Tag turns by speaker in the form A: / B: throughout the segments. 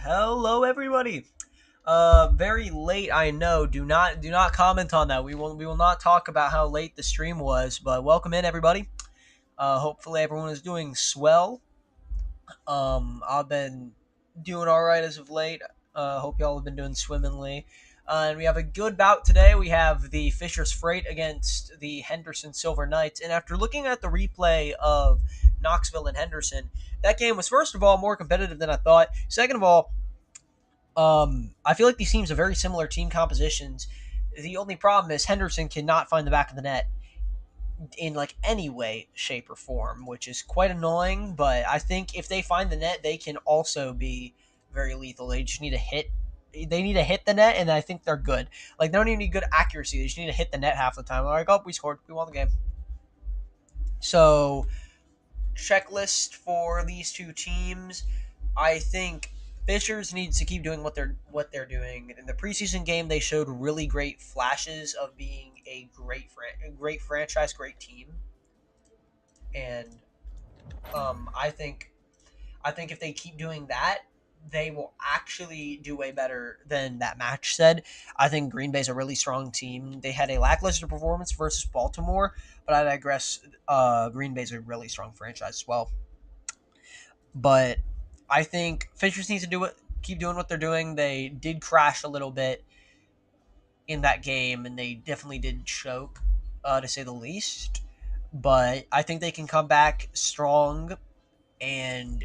A: Hello, everybody. Very late, I know. Do not comment on that. We will not talk about how late the stream was. But welcome in, everybody. Hopefully, everyone is doing swell. I've been doing all right as of late. Hope y'all have been doing swimmingly. And we have a good bout today. We have the Fisher's Freight against the Henderson Silver Knights. And after looking at the replay of Knoxville and Henderson, that game was, first of all, more competitive than I thought. Second of all, I feel like these teams are very similar team compositions. The only problem is Henderson cannot find the back of the net in like any way, shape, or form, which is quite annoying. But I think if they find the net, they can also be very lethal. They just need to hit. They need to hit the net, and I think they're good. Like they don't even need good accuracy. They just need to hit the net half the time. Like, oh, we scored. We won the game. So checklist for these two teams. I think Fishers needs to keep doing what they're doing. In the preseason game, they showed really great flashes of being a great franchise, great team, and I think if they keep doing that, they will actually do way better than that match said. I think Green Bay's a really strong team. They had a lackluster performance versus Baltimore, but I digress. Green Bay's a really strong franchise as well. But I think Fishers needs to keep doing what they're doing. They did crash a little bit in that game, and they definitely did choke, to say the least. But I think they can come back strong and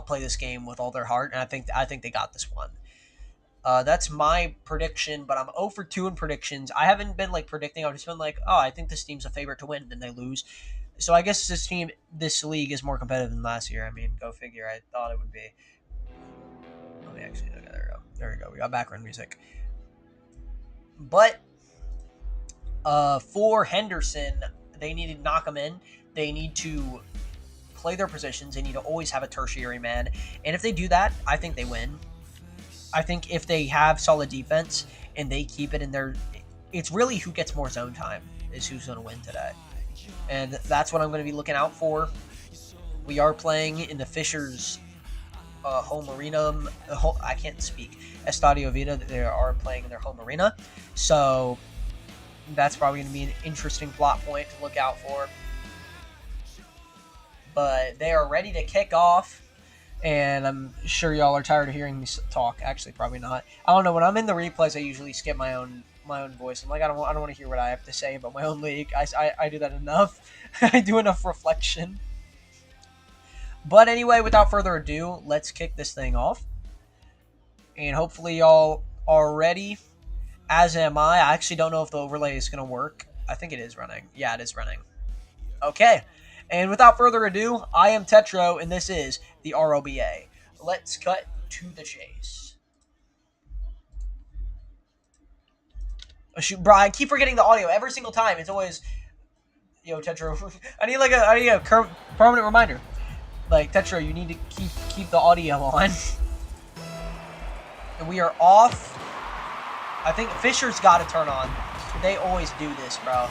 A: play this game with all their heart, and I think they got this one. That's my prediction, but I'm 0 for 2 in predictions. I haven't been like predicting. I've just been like, oh, I think this team's a favorite to win, then they lose. So I guess this league is more competitive than last year. I mean, go figure. I thought it would be. Let me actually. Okay, there we go. There we go. We got background music. But for Henderson, they need to knock them in. They need to play their positions. They need to always have a tertiary man. And if they do that, I think they win. I think if they have solid defense and they keep it in their, it's really who gets more zone time is who's going to win today. And that's what I'm going to be looking out for. We are playing in the Fishers home arena. I can't speak. Estadio Vida. They are playing in their home arena. So that's probably going to be an interesting plot point to look out for. But they are ready to kick off. And I'm sure y'all are tired of hearing me talk. Actually, probably not. I don't know. When I'm in the replays, I usually skip my own voice. I'm like, I don't want to hear what I have to say about my own league. I do that enough. I do enough reflection. But anyway, without further ado, let's kick this thing off. And hopefully y'all are ready, as am I. I actually don't know if the overlay is going to work. I think it is running. Yeah, it is running. Okay. And without further ado, I am Tetro, and this is the RLBA. Let's cut to the chase. Oh, shoot, bro, I keep forgetting the audio every single time. It's always, yo, Tetro. I need a permanent reminder. Like, Tetro, you need to keep the audio on. And we are off. I think Fisher's got to turn on. They always do this, bro.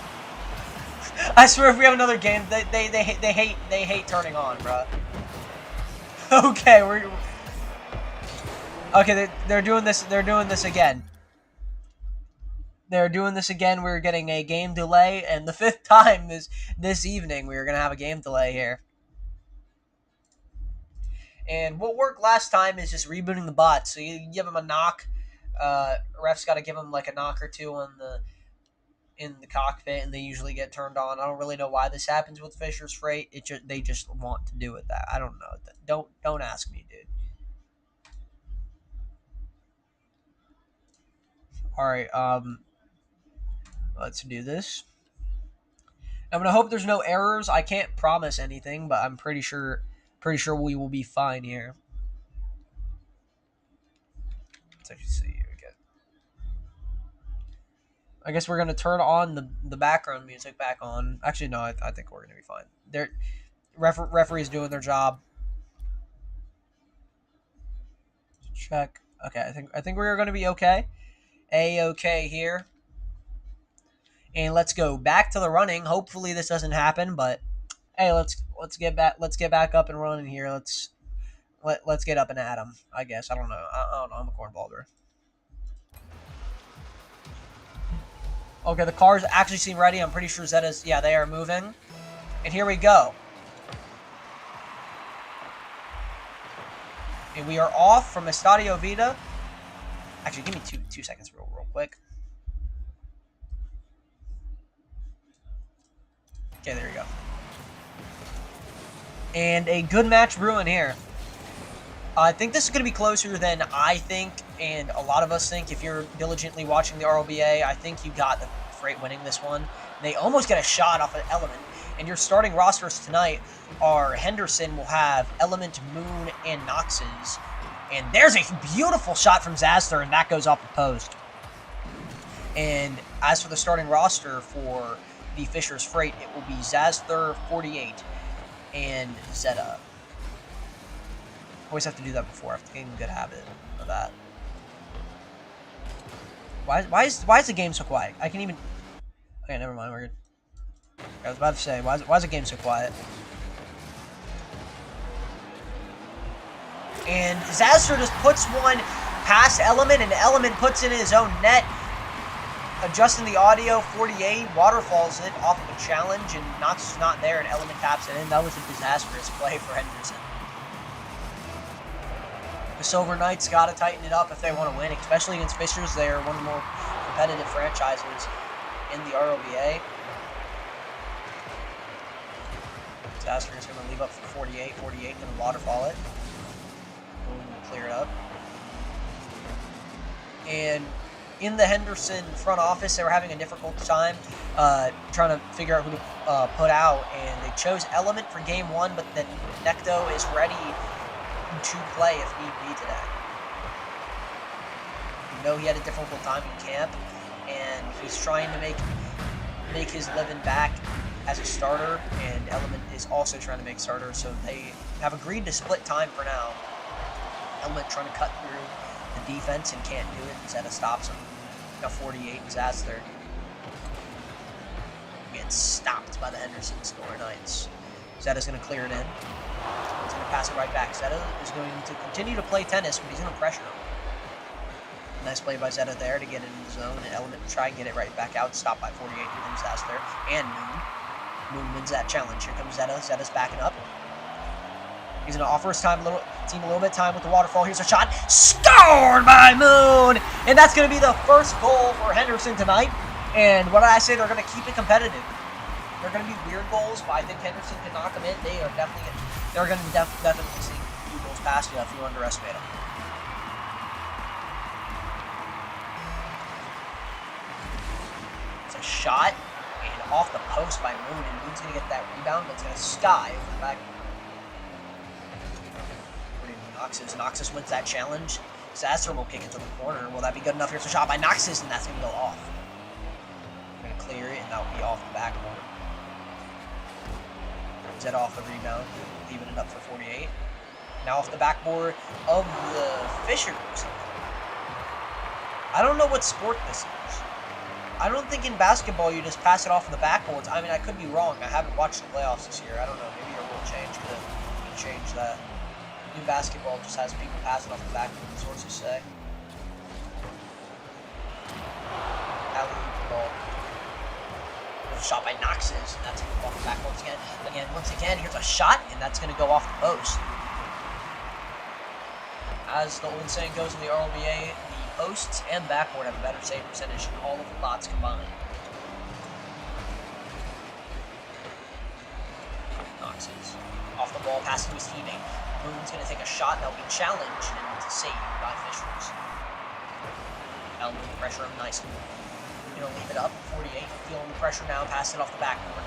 A: I swear, if we have another game, they hate turning on, bro. Okay, they're doing this. They're doing this again. They're doing this again. We're getting a game delay, and the 5th time this evening we are gonna have a game delay here. And what worked last time is just rebooting the bot. So you give them a knock. Ref's got to give them like a knock or two in the cockpit, and they usually get turned on. I don't really know why this happens with Fisher's Freight. They just want to do it. That I don't know. Don't ask me, dude. All right, let's do this. I'm gonna hope there's no errors. I can't promise anything, but I'm pretty sure we will be fine here. Let's actually see again. I guess we're gonna turn on the background music back on. Actually, no, I think we're gonna be fine. Referees doing their job. Check. Okay, I think we're gonna be okay. A-okay here. And let's go back to the running. Hopefully this doesn't happen, but hey, let's get back up and running here. Let's get up and at 'em, I guess. I don't know. I don't know. I'm a cornballer. Okay, the cars actually seem ready. I'm pretty sure Zeta's, yeah, they are moving. And here we go. And we are off from Estadio Vida. Actually, give me two seconds real quick. Okay, there you go. And a good match brewing here. I think this is going to be closer than I think, and a lot of us think. If you're diligently watching the RLBA, I think you got the Freight winning this one. They almost get a shot off an Element. And your starting rosters tonight are Henderson will have Element, Moon, and Nox's. And there's a beautiful shot from Zazthor, and that goes off the post. And as for the starting roster for the Fisher's Freight, it will be Zazthor, 48, and Zeta. Always have to do that before. I have to get a good habit of that. Why is the game so quiet? I can even... Okay, never mind. We're good. I was about to say, why is the game so quiet? And Zazthor just puts one past Element, and Element puts it in his own net. Adjusting the audio, 48, waterfalls it off of a challenge, and Nox is not there, and Element taps it in. That was a disastrous play for Henderson. The Silver Knights got to tighten it up if they want to win, especially against Fishers. They are one of the more competitive franchises in the RLBA. Zazthor is going to leave up for 48. 48 going to waterfall it. Clear it up. And in the Henderson front office, they were having a difficult time trying to figure out who to put out, and they chose Element for game one, but then Necto is ready to play if need be today. You know, he had a difficult time in camp, and he's trying to make his living back as a starter, and Element is also trying to make starter, so they have agreed to split time for now. Element trying to cut through the defense and can't do it. Zeta stops him. Got 48 and Zazthor gets stopped by the Henderson Silver Knights. Zeta's going to clear it in. He's going to pass it right back. Zeta is going to continue to play tennis, but he's going to pressure him. Nice play by Zeta there to get into the zone, and Element to try and get it right back out. Stopped by 48. Here comes Zazthor and Moon. Moon wins that challenge. Here comes Zeta. Zeta's backing up. He's going to offer his team a little bit of time with the waterfall. Here's a shot. Scored by Moon! And that's going to be the first goal for Henderson tonight. And what did I say? They're going to keep it competitive. They're going to be weird goals, but I think Henderson can knock them in. They're going to definitely see a few goals past you if you underestimate them. It's a shot, and off the post by Moon. And Moon's going to get that rebound, but it's going to sky over the back. Noxus wins that challenge. Zazthor will kick it to the corner. Will that be good enough? Here's a shot by Noxus, and that's going to go off. We're going to clear it, and that will be off the backboard. Zeta off the rebound, leaving it up for 48. Now off the backboard of the Fishers. I don't know what sport this is. I don't think in basketball you just pass it off the backboards. I mean, I could be wrong. I haven't watched the playoffs this year. I don't know. Maybe a rule change could change that. New basketball just has people passing off the backboard, the sources say. Alley-oop ball. There's a shot by Nox's, and that's going to go off the backboards again. Once again, here's a shot, and that's going to go off the post. As the old saying goes in the RLBA, the posts and backboard have a better save percentage than all of the lots combined. Nox's off the ball, passing to his teammate. Moon's going to take a shot that will be challenged and saved by Fishers. Element pressure him nicely. Going to leave it up. 48, feeling the pressure now, pass it off the backboard.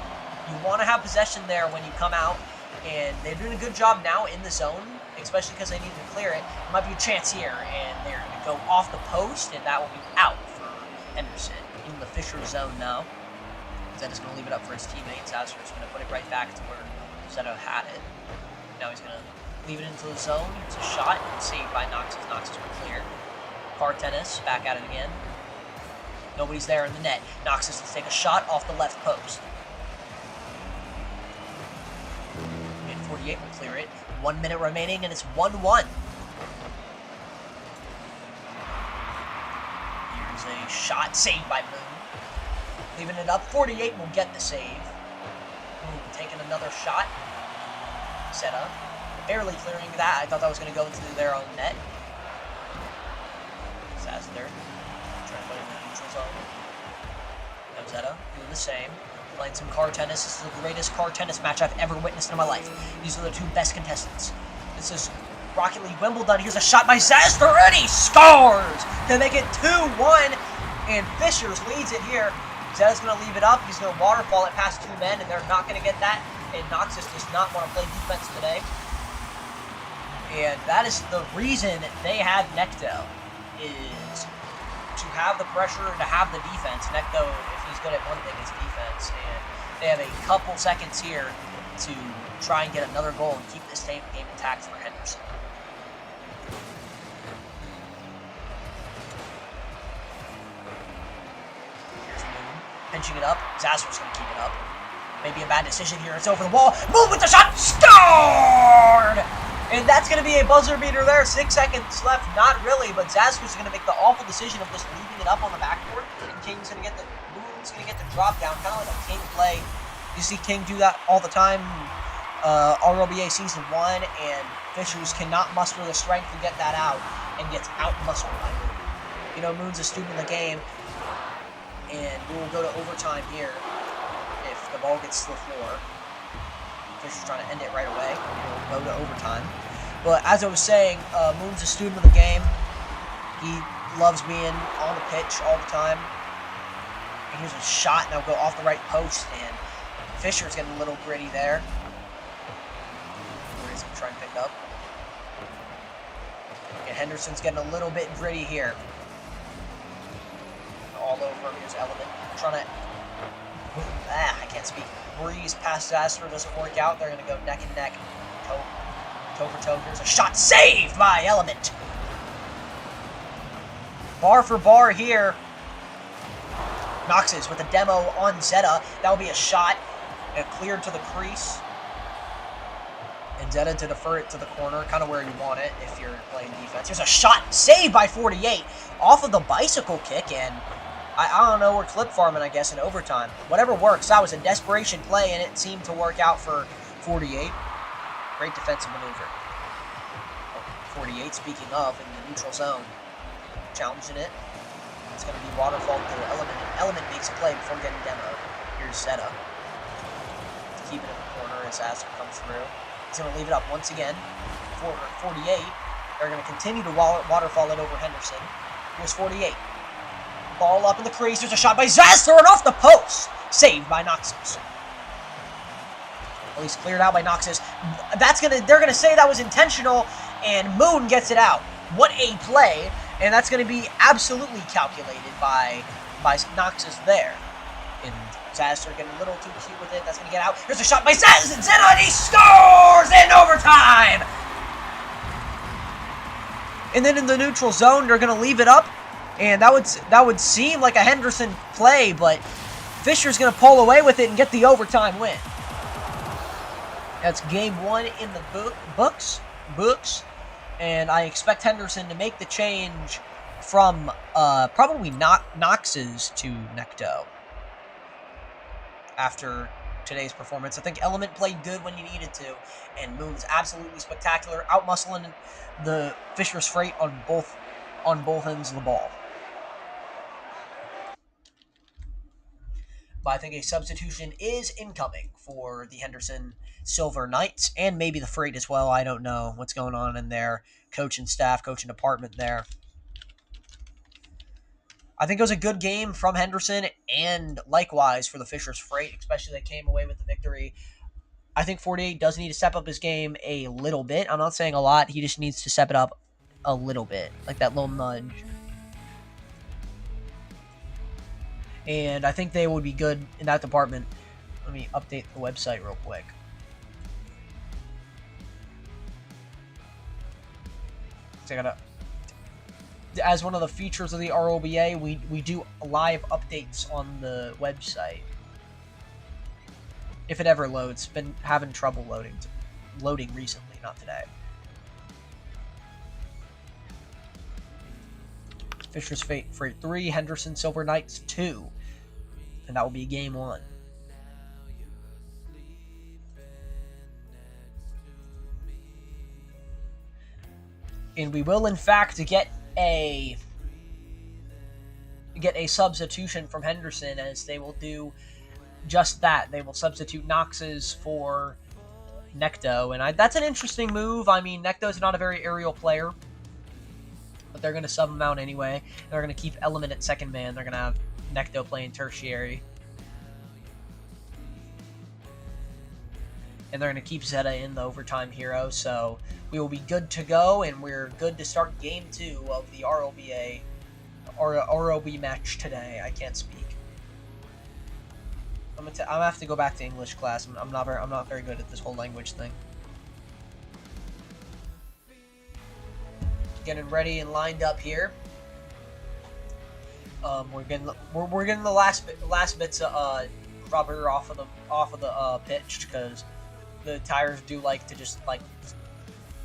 A: You want to have possession there when you come out, and they're doing a good job now in the zone, especially because they need to clear it. There might be a chance here, and they're going to go off the post, and that will be out for Henderson. In the Fisher zone now. Zetta's going to leave it up for his teammate. Zasser's going to put it right back to where Zetta had it. Now he's going to leave it into the zone. It's a shot, saved by Noxus. Noxus were clear. Car tennis, back at it again. Nobody's there in the net. Noxus will take a shot off the left post. And 48 will clear it. 1 minute remaining, and it's 1-1. Here's a shot, saved by Moon. Leaving it up. 48 will get the save. Moon taking another shot. Set up. Barely clearing that. I thought that was going to go into their own net. Sasser. Trying to put it in the neutral zone. Zetta doing the same. Playing some car tennis. This is the greatest car tennis match I've ever witnessed in my life. These are the two best contestants. This is Rocket League Wimbledon. Here's a shot by Sasser, and he scores to make it 2-1. And Fishers leads it here. Zetta's going to leave it up. He's going to waterfall it past two men, and they're not going to get that. And Noxus does not want to play defense today. And that is the reason they had Necto, is to have the pressure, to have the defense. Necto, if he's good at one thing, it's defense. And they have a couple seconds here to try and get another goal and keep this game intact for Henderson. Pinching it up. Zasser's going to keep it up. Maybe a bad decision here. It's over the wall. Move with the shot. Scored! And that's going to be a buzzer beater there. 6 seconds left. Not really, but Zasser's going to make the awful decision of just leaving it up on the backboard. And King's going to get the drop down, kind of like a King play. You see King do that all the time. RLBA Season 1, and Fishers cannot muster the strength to get that out, and gets out-muscled by Moon. You know, Moon's a student of the game. And we will go to overtime here if the ball gets to the floor. Fisher's trying to end it right away. We'll go to overtime. But as I was saying, Moon's a student of the game. He loves being on the pitch all the time. And here's a shot, and they'll go off the right post, and Fisher's getting a little gritty there. He's going to try and pick up. And Henderson's getting a little bit gritty here. All over. Here's Element. Trying to... I can't speak. Breeze past Zasser doesn't work out. They're going to go neck and neck. Toe for toe. Here's a shot saved by Element. Bar for bar here. Noxus with a demo on Zetta. That will be a shot. Cleared to the crease. And Zetta to defer it to the corner, kind of where you want it if you're playing defense. Here's a shot saved by 48 off of the bicycle kick, and I don't know, we're clip farming, I guess, in overtime. Whatever works. That was a desperation play, and it seemed to work out for 48. Great defensive maneuver. 48, speaking of, in the neutral zone. Challenging it. It's going to be waterfall to Element. Element makes a play before getting demo. Here's Zetta. To keep it in the corner as Astor comes through. He's going to leave it up once again. For 48. They're going to continue to waterfall it over Henderson. Here's 48. Ball up in the crease. There's a shot by Zasser and off the post. Saved by Noxus. At least cleared out by Noxus. They're gonna say that was intentional, and Moon gets it out. What a play! And that's gonna be absolutely calculated by Noxus there. And Zasser getting a little too cute with it. That's gonna get out. Here's a shot by Zetta, and he scores in overtime. And then in the neutral zone, they're gonna leave it up. And that would seem like a Henderson play, but Fisher's going to pull away with it and get the overtime win. That's game 1 in the books. And I expect Henderson to make the change from probably Nox's to Necto after today's performance. I think Element played good when he needed to, and Moon's absolutely spectacular, out-muscling the Fisher's Freight on both ends of the ball. But I think a substitution is incoming for the Henderson Silver Knights, and maybe the Freight as well. I don't know what's going on in their coaching staff, coaching department there. I think it was a good game from Henderson, and likewise for the Fisher's Freight, especially they came away with the victory. I think 48 does need to step up his game a little bit. I'm not saying a lot. He just needs to step it up a little bit, like that little nudge. And I think they would be good in that department. Let me update the website real quick. So I gotta, as one of the features of the RLBA, we do live updates on the website. If it ever loads. Been having trouble loading recently, not today. Fisher's Freight 3, Henderson Silver Knights 2. And that will be game 1. And we will, in fact, get a substitution from Henderson, as they will do just that. They will substitute Nox's for Necto, and that's an interesting move. I mean, Necto's not a very aerial player, but they're going to sub him out anyway. They're going to keep Element at second man. They're going to have Necto playing tertiary. And they're going to keep Zeta in the overtime hero, so we will be good to go, and we're good to start game 2 of the RLBA RLB match today. I can't speak. I'm gonna have to go back to English class. I'm not very good at this whole language thing. Getting ready and lined up here. We're getting the last bits of rubber off of the pitch, because the tires do like to just, like,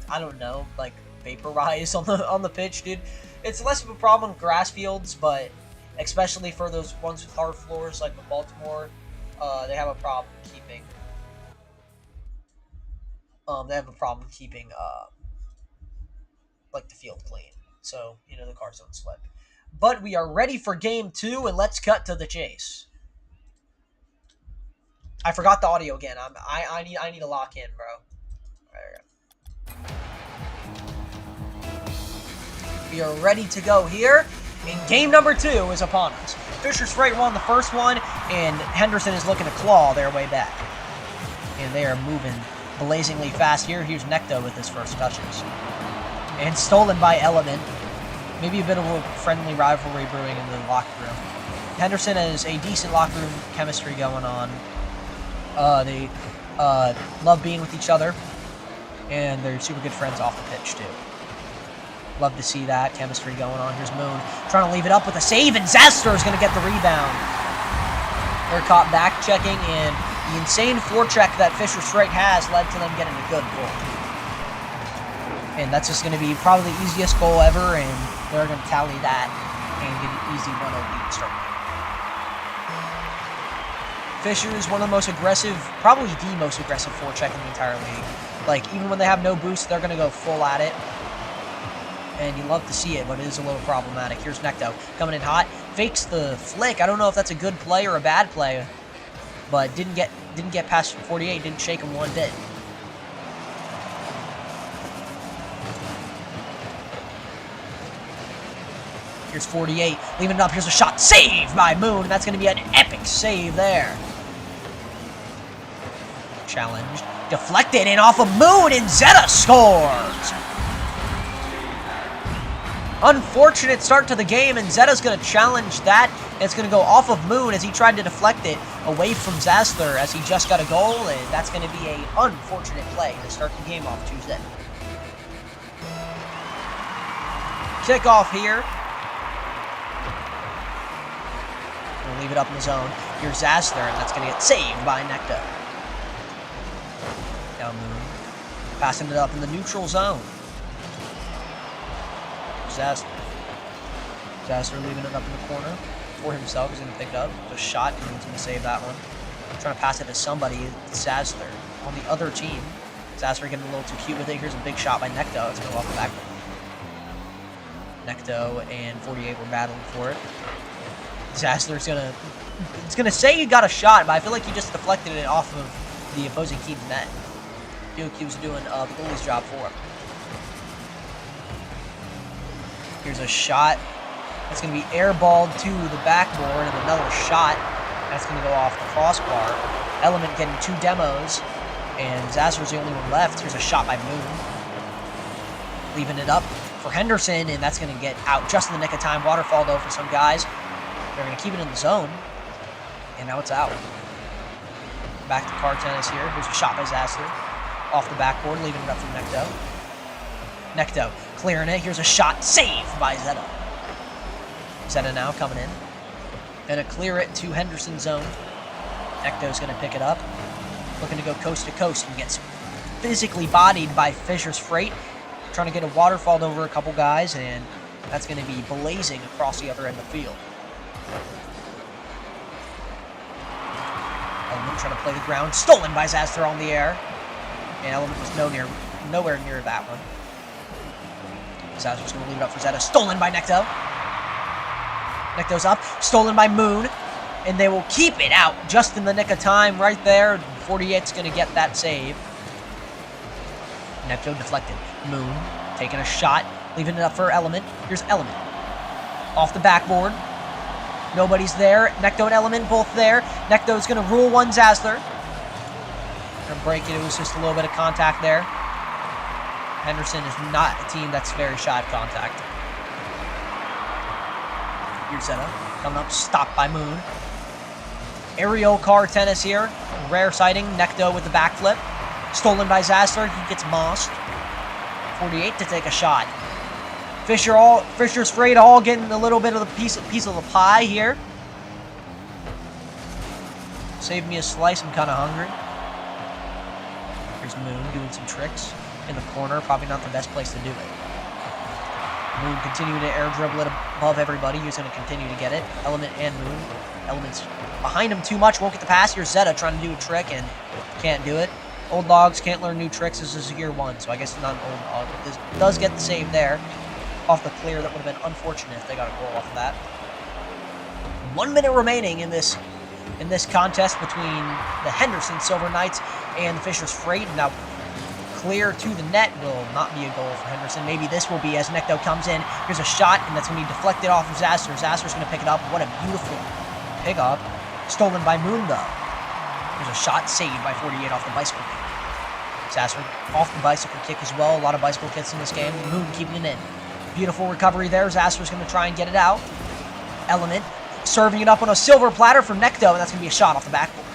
A: I don't know, like, vaporize on the pitch, dude. It's less of a problem in grass fields, but especially for those ones with hard floors like the Baltimore, they have a problem keeping. Like, the field clean, so the cars don't slip. But we are ready for game 2, and let's cut to the chase. I forgot the audio again. I need to lock in, bro. There we go. We are ready to go here, and game number 2 is upon us. Fisher's Freight won the first one, and Henderson is looking to claw their way back. And they are moving blazingly fast here. Here's Necto with his first touches. And stolen by Element. Maybe a bit of a friendly rivalry brewing in the locker room. Henderson has a decent locker room chemistry going on. They love being with each other, and they're super good friends off the pitch too. Love to see that chemistry going on. Here's Moon trying to leave it up with a save, and Zaster is going to get the rebound. They're caught back checking, and the insane forecheck that Fisher's Freight has led to them getting a good goal. And that's just going to be probably the easiest goal ever, and they're going to tally that and get an easy 1-0 lead to start. Fisher is one of the most aggressive, probably the most aggressive forecheck in the entire league. Like, even when they have no boost, they're going to go full at it. And you love to see it, but it is a little problematic. Here's Necto coming in hot, fakes the flick. I don't know if that's a good play or a bad play, but didn't get past 48, didn't shake him one bit. Here's 48, leaving it up. Here's a shot, saved by Moon. That's going to be an epic save there. Challenge, deflected, and off of Moon, and Zeta scores. Unfortunate start to the game, and Zeta's going to challenge that. It's going to go off of Moon as he tried to deflect it away from Zasler as he just got a goal, and that's going to be an unfortunate play to start the game off Tuesday. Kickoff here. Gonna leave it up in the zone. Here's Zasler, and that's going to get saved by Necto. Down Moon. Passing it up in the neutral zone. Zasler leaving it up in the corner for himself. He's going to pick it up. The shot, and he's going to save that one. Trying to pass it to somebody. Zasler on the other team. Zasler getting a little too cute with it. Here's a big shot by Necto. It's going to go off the back. Necto and 48 were battling for it. Zasler's it's gonna say he got a shot, but I feel like he just deflected it off of the opposing team's net. I feel like he was doing the goalie's job for him. Here's a shot. It's going to be airballed to the backboard, and another shot. That's going to go off the crossbar. Element getting 2 demos, and Zasser's the only one left. Here's a shot by Moon. Leaving it up for Henderson, and that's going to get out just in the nick of time. Waterfall, though, for some guys. They're going to keep it in the zone, and now it's out. Back to car tennis here. Here's a shot by Zasler. Off the backboard, leaving it up for Necto. Necto clearing it. Here's a shot. Save by Zeta. Zeta now coming in. Gonna clear it to Henderson's zone. Necto's gonna pick it up. Looking to go coast to coast and gets physically bodied by Fisher's Freight. Trying to get a waterfall over a couple guys, and that's gonna be blazing across the other end of the field. Element trying to play the ground. Stolen by Zasler on the air. And Element was nowhere near that one. Zasler's going to leave it up for Zeta. Stolen by Necto. Necto's up. Stolen by Moon. And they will keep it out just in the nick of time right there. 48's going to get that save. Necto deflected. Moon taking a shot. Leaving it up for Element. Here's Element. Off the backboard. Nobody's there. Necto and Element both there. Necto's going to rule one Zasler. Going to break it. It was just a little bit of contact there. Henderson is not a team that's very shy of contact. Here's Zeta. Coming up. Stopped by Moon. Aerial car tennis here. Rare sighting. Necto with the backflip. Stolen by Zasler. He gets mossed. 48 to take a shot. Fisher's Freight all getting a little bit of the piece of the pie here. Save me a slice, I'm kind of hungry. Here's Moon doing some tricks in the corner. Probably not the best place to do it. Moon continuing to air dribble it above everybody. He's going to continue to get it. Element and Moon. Element's behind him too much. Won't get the pass. Here's Zeta trying to do a trick and can't do it. Old dogs can't learn new tricks. This is year one, so I guess it's not an old dog. But this does get the save there. Off the clear, that would have been unfortunate if they got a goal off of that. 1 minute remaining in this contest between the Henderson Silver Knights and the Fisher's Freight. Now, clear to the net will not be a goal for Henderson. Maybe this will be as Necto comes in. Here's a shot, and that's going to be deflected off of Zasler. Zasler's going to pick it up. What a beautiful pickup. Stolen by Moon, though. There's a shot saved by 48 off the bicycle kick. Zasler off the bicycle kick as well. A lot of bicycle kicks in this game. Moon keeping it in. Beautiful recovery there. Zasler's going to try and get it out. Element serving it up on a silver platter for Necto, and that's going to be a shot off the backboard.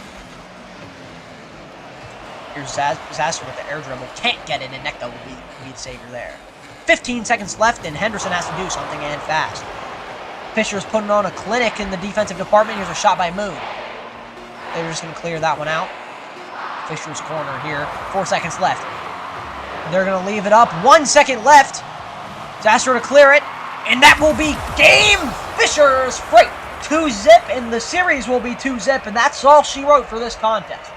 A: Here's Zasler with the air dribble. Can't get it, and Necto will be the savior there. 15 seconds left, and Henderson has to do something, and fast. Fisher's putting on a clinic in the defensive department. Here's a shot by Moon. They're just going to clear that one out. Fisher's corner here. 4 seconds left. They're going to leave it up. 1 second left. Zasler to clear it, and that will be game. Fisher's Freight 2-0, and the series will be 2-0, and that's all she wrote for this contest.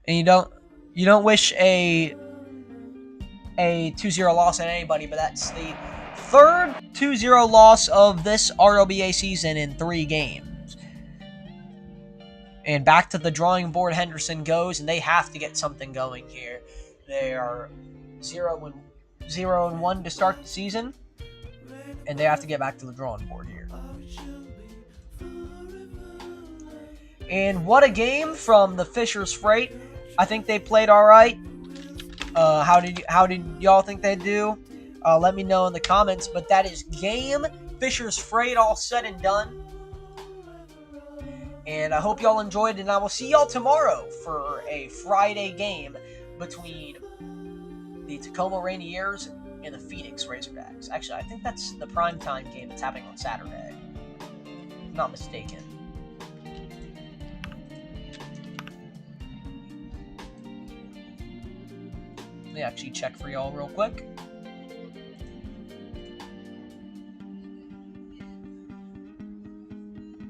A: And you don't wish a 2-0 loss on anybody, but that's the third 2-0 loss of this RLBA season in 3 games. And back to the drawing board Henderson goes, and they have to get something going here. They are 0-1 to start the season, and they have to get back to the drawing board here. And what a game from the Fisher's Freight. I think they played all right. How did y'all think they do? Let me know in the comments. But that is game Fisher's Freight all said and done. And I hope y'all enjoyed, and I will see y'all tomorrow for a Friday game between the Tacoma Rainiers and the Phoenix Razorbacks. Actually, I think that's the primetime game that's happening on Saturday, if I'm not mistaken. Let me actually check for y'all real quick.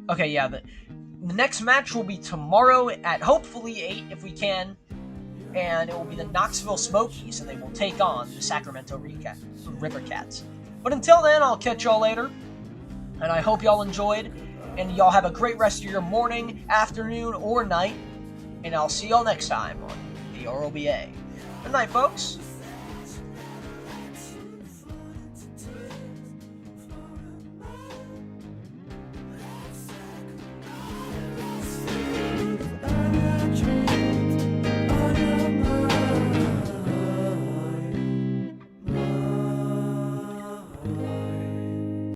A: Okay, yeah, the next match will be tomorrow at hopefully 8 if we can, and it will be the Knoxville Smokies, and they will take on the Sacramento River Cats. But until then, I'll catch y'all later, and I hope y'all enjoyed, and y'all have a great rest of your morning, afternoon, or night, and I'll see y'all next time on the RLBA. Good night, folks.